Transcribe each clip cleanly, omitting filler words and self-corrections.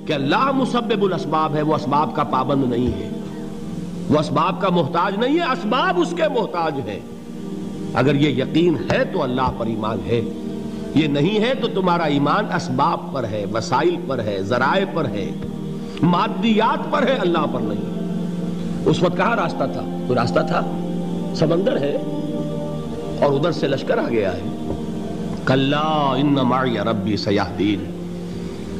کہ اللہ مسبب الاسباب ہے، وہ اسباب کا پابند نہیں ہے، وہ اسباب کا محتاج نہیں ہے، اسباب اس کے محتاج ہیں۔ اگر یہ یقین ہے تو اللہ پر ایمان ہے، یہ نہیں ہے تو تمہارا ایمان اسباب پر ہے، وسائل پر ہے، ذرائع پر ہے، مادیات پر ہے، اللہ پر نہیں۔ اس وقت کہاں راستہ تھا؟ کوئی راستہ تھا؟ سمندر ہے اور ادھر سے لشکر آ گیا ہے۔ کلا ان معی ربی سیہدین۔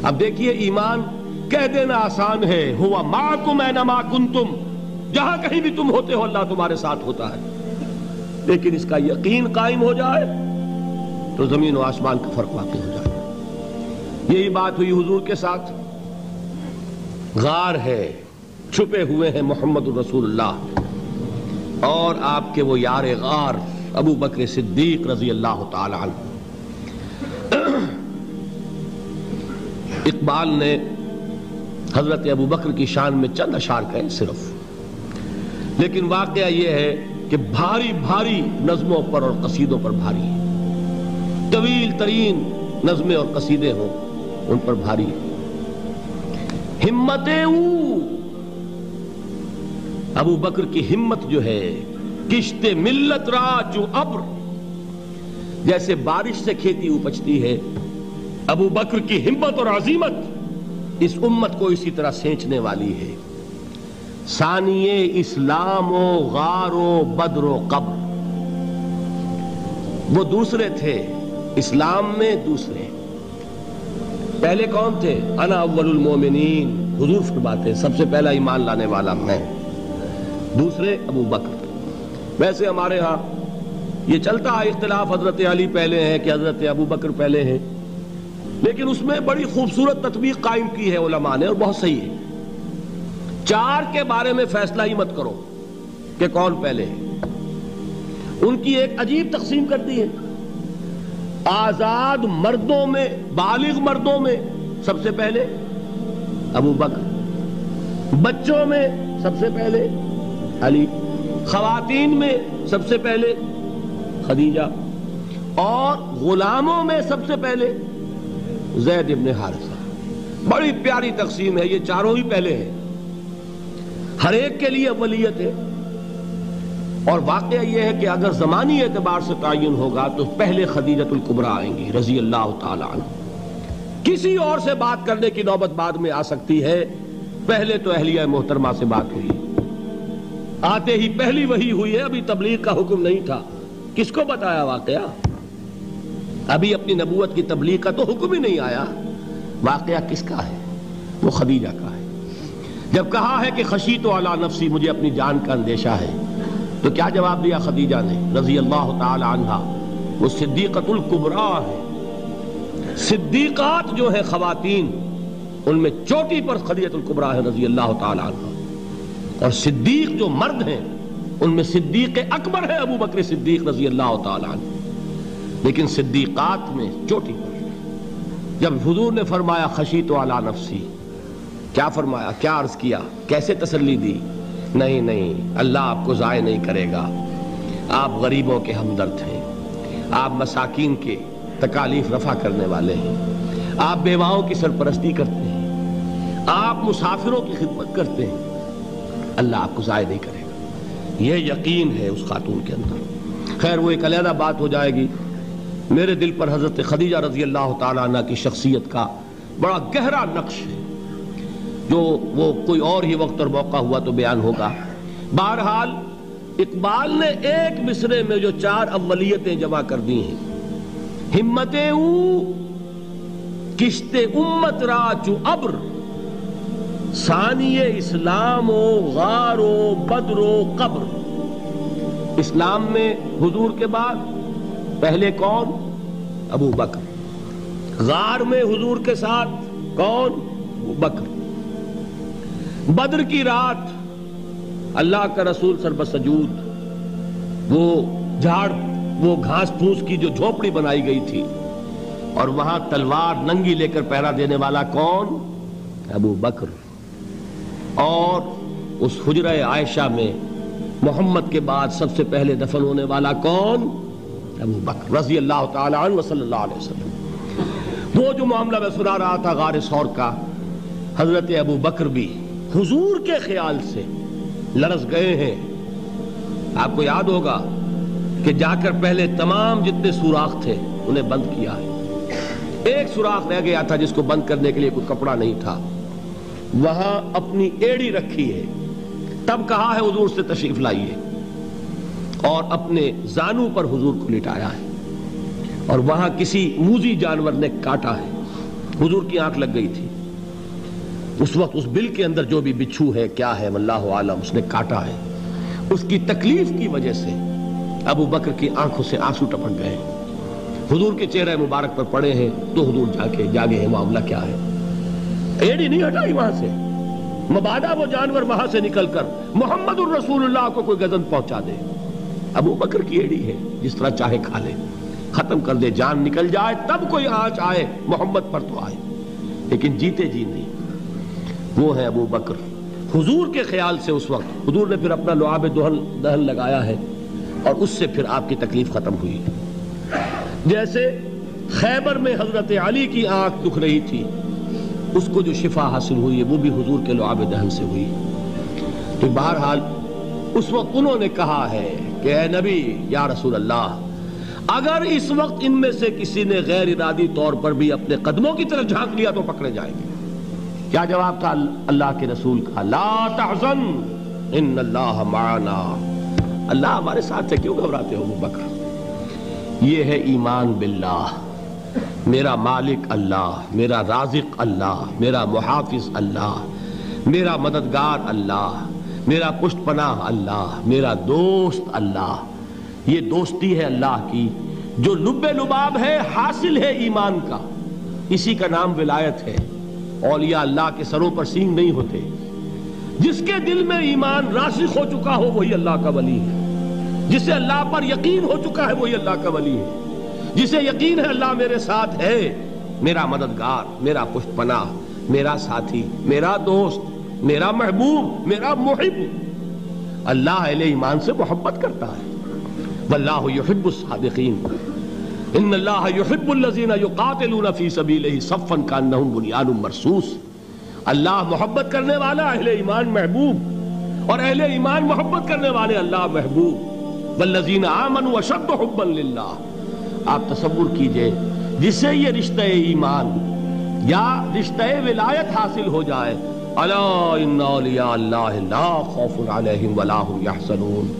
اب دیکھیے ایمان کہہ دینا آسان ہے، ہوا معکم اینما کنتم، جہاں کہیں بھی تم ہوتے ہو اللہ تمہارے ساتھ ہوتا ہے، لیکن اس کا یقین قائم ہو جائے تو زمین و آسمان کا فرق واقع ہو جائے۔ یہی بات ہوئی حضور کے ساتھ۔ غار ہے، چھپے ہوئے ہیں محمد الرسول اللہ اور آپ کے وہ یار غار ابو بکر صدیق رضی اللہ تعالی عنہ۔ اقبال نے حضرت ابو بکر کی شان میں چند اشعار کہے صرف، لیکن واقعہ یہ ہے کہ بھاری بھاری نظموں پر اور قصیدوں پر بھاری ہے، طویل ترین نظمیں اور قصیدے ہوں ان پر بھاری ہے۔ ہمت ابو بکر کی ہمت جو ہے، کشت ملت را جو ابر، جیسے بارش سے کھیتی اپجتی ہے، ابو بکر کی ہمت اور عظیمت اس امت کو اسی طرح سینچنے والی ہے۔ ثانی اسلام و غار و بدر و قبر، وہ دوسرے تھے اسلام میں، دوسرے پہلے کون تھے؟ انا اول المومنین، حضور فرماتے ہیں سب سے پہلا ایمان لانے والا میں، دوسرے ابو بکر۔ ویسے ہمارے ہاں یہ چلتا ہے اختلاف، حضرت علی پہلے ہیں کہ حضرت ابو بکر پہلے ہیں، لیکن اس میں بڑی خوبصورت تطبیق قائم کی ہے علماء نے اور بہت صحیح ہے۔ چار کے بارے میں فیصلہ ہی مت کرو کہ کون پہلے ہے، ان کی ایک عجیب تقسیم کر دی ہے۔ آزاد مردوں میں، بالغ مردوں میں سب سے پہلے ابو بکر، بچوں میں سب سے پہلے علی، خواتین میں سب سے پہلے خدیجہ، اور غلاموں میں سب سے پہلے زید ابن حارثہ۔ بڑی پیاری تقسیم ہے، یہ چاروں ہی پہلے ہیں، ہر ایک کے لیے اولیت ہے۔ اور واقعہ یہ ہے کہ اگر زمانی اعتبار سے تعین ہوگا تو پہلے خدیجۃ الکبریٰ آئیں گی رضی اللہ تعالی عنہ۔ کسی اور سے بات کرنے کی نوبت بعد میں آ سکتی ہے، پہلے تو اہلیہ محترمہ سے بات ہوئی، آتے ہی پہلی وحی ہوئی ہے، ابھی تبلیغ کا حکم نہیں تھا۔ کس کو بتایا واقعہ؟ ابھی اپنی نبوت کی تبلیغ کا تو حکم ہی نہیں آیا۔ واقعہ کس کا ہے؟ وہ خدیجہ کا ہے۔ جب کہا ہے کہ خشیت علی نفسی، مجھے اپنی جان کا اندیشہ ہے، تو کیا جواب دیا خدیجہ نے رضی اللہ تعالی عنہا؟ وہ صدیقۃ الکبریٰ ہے۔ صدیقات جو ہیں خواتین، ان میں چوٹی پر خدیجۃ الکبریٰ ہے رضی اللہ تعالی عنہا، اور صدیق جو مرد ہیں ان میں صدیق اکبر ہے ابو بکر صدیق رضی اللہ تعالی عنہ، لیکن صدیقات میں چوٹی پر۔ جب حضور نے فرمایا خشیت علی نفسی، کیا فرمایا؟ کیا عرض کیا؟ کیسے تسلی دی؟ نہیں نہیں، اللہ آپ کو ضائع نہیں کرے گا، آپ غریبوں کے ہمدرد ہیں، آپ مساکین کے تکالیف رفع کرنے والے ہیں، آپ بیواؤں کی سرپرستی کرتے ہیں، آپ مسافروں کی خدمت کرتے ہیں، اللہ آپ کو ضائع نہیں کرے گا۔ یہ یقین ہے اس خاتون کے اندر۔ خیر وہ ایک علیحدہ بات ہو جائے گی۔ میرے دل پر حضرت خدیجہ رضی اللہ تعالیٰ عنہ کی شخصیت کا بڑا گہرا نقش ہے، جو وہ کوئی اور ہی وقت اور موقع ہوا تو بیان ہوگا۔ بہرحال اقبال نے ایک مصرے میں جو چار اولیتیں جمع کر دی ہیں، ہمت او کشت امت را چو ابر، ثانی اسلام و غار و بدر و قبر۔ اسلام میں حضور کے بعد پہلے کون؟ ابو بکر۔ غار میں حضور کے ساتھ کون؟ ابو بکر۔ بدر کی رات اللہ کا رسول سربسجود، وہ جھاڑ، وہ گھاس پھوس کی جو جھوپڑی بنائی گئی تھی، اور وہاں تلوار ننگی لے کر پہرا دینے والا کون؟ ابو بکر۔ اور اس حجرہ عائشہ میں محمد کے بعد سب سے پہلے دفن ہونے والا کون؟ ابو بکر رضی اللہ تعالی عنہ وصلی اللہ علیہ وسلم۔ وہ جو معاملہ میں سنا رہا تھا غار ثور کا، حضرت ابو بکر بھی حضور کے خیال سے لرز گئے ہیں. آپ کو یاد ہوگا کہ جا کر پہلے تمام جتنے سوراخ تھے انہیں بند کیا ہے. ایک سوراخ رہ گیا تھا جس کو بند کرنے کے لیے کوئی کپڑا نہیں تھا. وہاں اپنی ایڑی رکھی ہے. تب کہا ہے حضور سے تشریف لائیے, اور اپنے زانو پر حضور کو لٹایا ہے. اور وہاں کسی موذی جانور نے کاٹا ہے. حضور کی آنکھ لگ گئی تھی. اس وقت اس بل کے اندر جو بھی بچھو ہے کیا ہے واللہ عالم, اس نے کاٹا ہے. اس کی تکلیف کی وجہ سے ابو بکر کی آنکھوں سے آنسو ٹپک گئے. حضور کے چہرے مبارک پر پڑے ہیں تو حضور جاگے ہیں, معاملہ کیا ہے. ایڑی نہیں ہٹائی وہاں سے, مبادا وہ جانور وہاں سے نکل کر محمد الرسول اللہ کو کوئی گزن پہنچا دے. ابو بکر کی ایڑی ہے, جس طرح چاہے کھا لے, ختم کر دے, جان نکل جائے تب کوئی آنچ آئے محمد پر تو آئے, لیکن جیتے جی نہیں. وہ ہے ابو بکر حضور کے خیال سے. اس وقت حضور نے پھر اپنا لعاب دہن لگایا ہے اور اس سے پھر آپ کی تکلیف ختم ہوئی. جیسے خیبر میں حضرت علی کی آنکھ دکھ رہی تھی, اس کو جو شفا حاصل ہوئی ہے وہ بھی حضور کے لعاب دہن سے ہوئی. تو بہرحال اس وقت انہوں نے کہا ہے کہ اے نبی یا رسول اللہ, اگر اس وقت ان میں سے کسی نے غیر ارادی طور پر بھی اپنے قدموں کی طرف جھانک لیا تو پکڑے جائیں گے. کیا جواب تھا اللہ کے رسول کا؟ لا تحزن ان اللہ معنا. اللہ ہمارے ساتھ ہے, کیوں گھبراتے ہو ابو بکر. یہ ہے ایمان باللہ, میرا مالک اللہ, میرا رازق اللہ, میرا محافظ اللہ, میرا مددگار اللہ, میرا پشت پناہ اللہ, میرا دوست اللہ. یہ دوستی ہے اللہ کی جو لب لباب ہے, حاصل ہے ایمان کا. اسی کا نام ولایت ہے. اولیاء اللہ کے سروں پر سینگ نہیں ہوتے. جس کے دل میں ایمان راسخ ہو چکا ہو وہی اللہ کا ولی ہے. جسے اللہ پر یقین ہو چکا ہے وہی اللہ کا ولی ہے. جسے یقین ہے اللہ میرے ساتھ ہے, میرا مددگار, میرا پشت پناہ, میرا ساتھی, میرا دوست, میرا محبوب, میرا محب. اللہ اہل ایمان سے محبت کرتا ہے. واللہ یحب الصادقین. ان اللہ یحب الذین یقاتلون فی سبیلہ صفا کانہم بنیان مرصوص. اللہ محبت کرنے والا, اہل ایمان محبوب, اور اہل ایمان محبت کرنے والے اللہ محبوب. والذین آمنوا اشد حبا للہ. آپ تصور کیجئے جسے یہ رشتہ ایمان یا رشتہ ولایت حاصل ہو جائے, الا ان اولیاء اللہ لا خوف علیہم ولا هم یحزنون.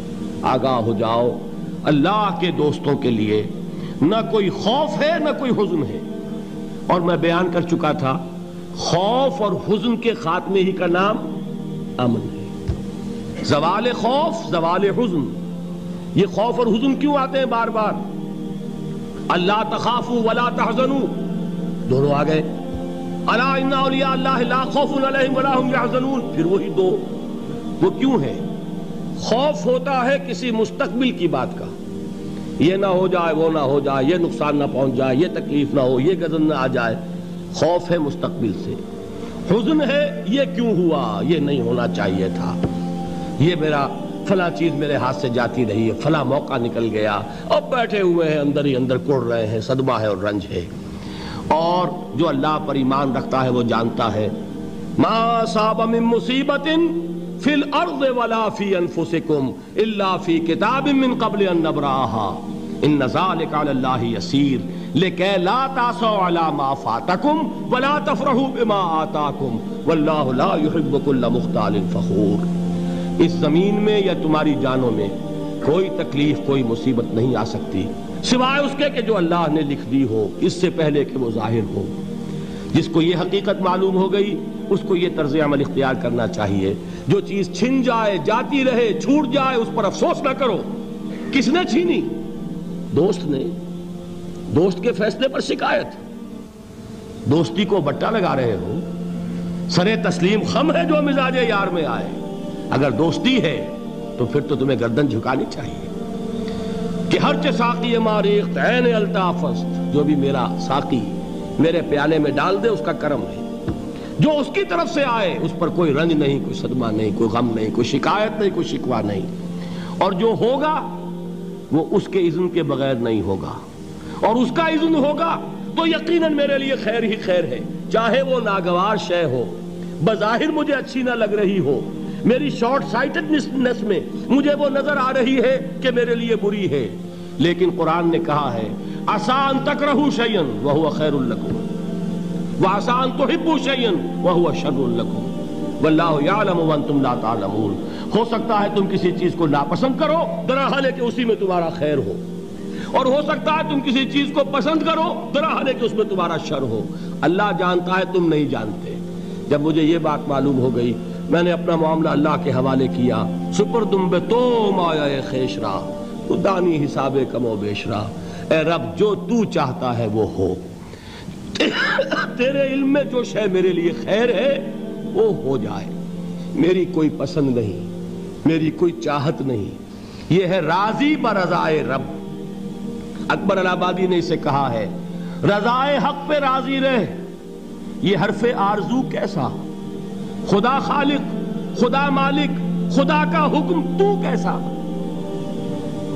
آگاہ ہو جاؤ, اللہ کے دوستوں کے لیے نہ کوئی خوف ہے نہ کوئی حزن ہے. اور میں بیان کر چکا تھا, خوف اور حزن کے خاتمے ہی کا نام امن ہے. زوال خوف, زوال حزن. یہ خوف اور حزن کیوں آتے ہیں بار بار؟ اللہ تخافوا ولا تحزنوا, دونوں آ گئے. الا ان اولیاء اللہ لا خوف علیہم ولا هم یحزنون, پھر وہی دو. وہ کیوں ہے؟ خوف ہوتا ہے کسی مستقبل کی بات کا, یہ نہ ہو جائے, وہ نہ ہو جائے, یہ نقصان نہ پہنچ جائے, یہ تکلیف نہ ہو, یہ غضب نہ آ جائے. خوف ہے مستقبل سے. حزن ہے یہ کیوں ہوا, یہ نہیں ہونا چاہیے تھا, یہ میرا فلاں چیز میرے ہاتھ سے جاتی رہی ہے, فلاں موقع نکل گیا, اب بیٹھے ہوئے ہیں اندر ہی اندر کڑ رہے ہیں, صدمہ ہے اور رنج ہے. اور جو اللہ پر ایمان رکھتا ہے وہ جانتا ہے ما اصاب من مصیبت فی الارض ولا فی انفسکم الا فی کتاب من قبل ان نبرأها ان ذلک علی اللہ یسیر لکی لا تعصوا علی ما فاتکم ولا تفرحوا بما آتاکم واللہ لا یحب کل مختال فخور. اس زمین میں یا تمہاری جانوں میں کوئی تکلیف, کوئی مصیبت نہیں آ سکتی سوائے اس کے کہ جو اللہ نے لکھ دی ہو, اس سے پہلے کہ وہ ظاہر ہو. جس کو یہ حقیقت معلوم ہو گئی اس کو یہ طرز عمل اختیار کرنا چاہیے. جو چیز چھن جائے, جاتی رہے, چھوٹ جائے, اس پر افسوس نہ کرو. کس نے چھینی؟ دوست نے. دوست کے فیصلے پر شکایت. دوستی کو بٹا لگا رہے ہو, سرے تسلیم خم ہے جو مزاج یار میں آئے. اگر دوستی ہے تو پھر تو تمہیں گردن جھکانی چاہیے کہ ہر چہ ساقی ماریخت عین الطافست, جو بھی میرا ساقی میرے پیالے میں ڈال دے اس کا کرم ہے. جو اس کی طرف سے آئے اس پر کوئی رنج نہیں, کوئی صدمہ نہیں, کوئی غم نہیں, کوئی شکایت نہیں, کوئی شکوہ نہیں. اور جو ہوگا وہ اس کے اذن کے بغیر نہیں ہوگا, اور اس کا اذن ہوگا تو یقیناً میرے لیے خیر ہی خیر ہے, چاہے وہ ناگوار شے ہو, بظاہر مجھے اچھی نہ لگ رہی ہو، میری شارٹ سائٹڈنس میں مجھے وہ نظر آ رہی ہے کہ میرے لیے بری ہے، لیکن قرآن نے کہا ہے عسیٰ ان تکرہوا شیئا وہو خیر لکم وعسیٰ ان تحبوا شیئا وہو شر لکم واللہ یعلم وانتم لا تعلمون۔ ہو سکتا ہے تم کسی چیز کو ناپسند کرو درحال ہے کہ اسی میں تمہارا خیر ہو، اور ہو سکتا ہے تم کسی چیز کو پسند کرو درحال ہے کہ اس میں تمہارا شر ہو۔ اللہ جانتا ہے، تم نہیں جانتے۔ جب مجھے یہ بات معلوم ہو گئی، میں نے اپنا معاملہ اللہ کے حوالے کیا۔ سپردم بے تو مایا خیش را تو دانی حساب کم و بیش را، اے رب جو تو چاہتا ہے وہ ہو، تیرے علم میں جو شے میرے لیے خیر ہے وہ ہو جائے، میری کوئی پسند نہیں، میری کوئی چاہت نہیں، یہ ہے راضی برضائے رب۔ اکبر الہ آبادی نے اسے کہا ہے رضائے حق پہ راضی رہ، یہ حرف آرزو کیسا، خدا خالق، خدا مالک، خدا کا حکم تو کیسا۔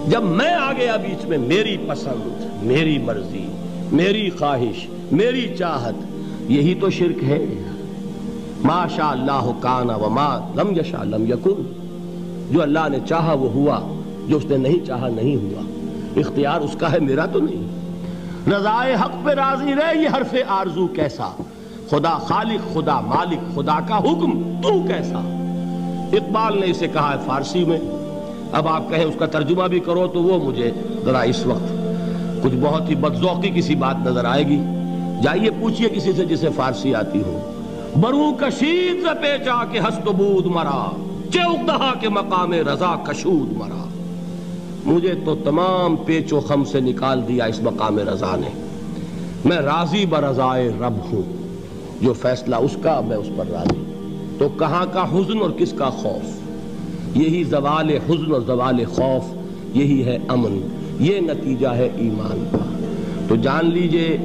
جب میں آ گیا بیچ میں، میری پسند، میری مرضی، میری خواہش، میری چاہت، یہی تو شرک ہے۔ ما شاء اللہ کان وما لم یشاء لم یکن، جو اللہ نے چاہا وہ ہوا، جو اس نے نہیں چاہا نہیں ہوا، اختیار اس کا ہے، میرا تو نہیں۔ رضائے حق پہ راضی رہ، یہ حرف آرزو کیسا، خدا خالق، خدا مالک، خدا کا حکم تو کیسا۔ اقبال نے اسے کہا ہے فارسی میں، اب آپ کہیں اس کا ترجمہ بھی کرو تو وہ مجھے ذرا اس وقت کچھ بہت ہی بدذوقی کسی بات نظر آئے گی۔ جائیے پوچھئے کسی سے جسے فارسی آتی ہو۔ بروں کشید ز پیچا کے ہست و بود مرا، چے اقدہا کے مقام رضا کشود مرا۔ مجھے تو تمام پیچ و خم سے نکال دیا اس مقام رضا نے، میں راضی برضائے رب ہوں، جو فیصلہ اس کا میں اس پر راضی۔ تو کہاں کا حزن اور کس کا خوف، یہی زوال حزن اور زوال خوف، یہی ہے امن، یہ نتیجہ ہے ایمان کا۔ تو جان لیجئے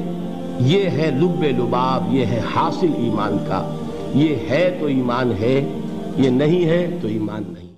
یہ ہے لب لباب، یہ ہے حاصل ایمان کا، یہ ہے تو ایمان ہے، یہ نہیں ہے تو ایمان نہیں۔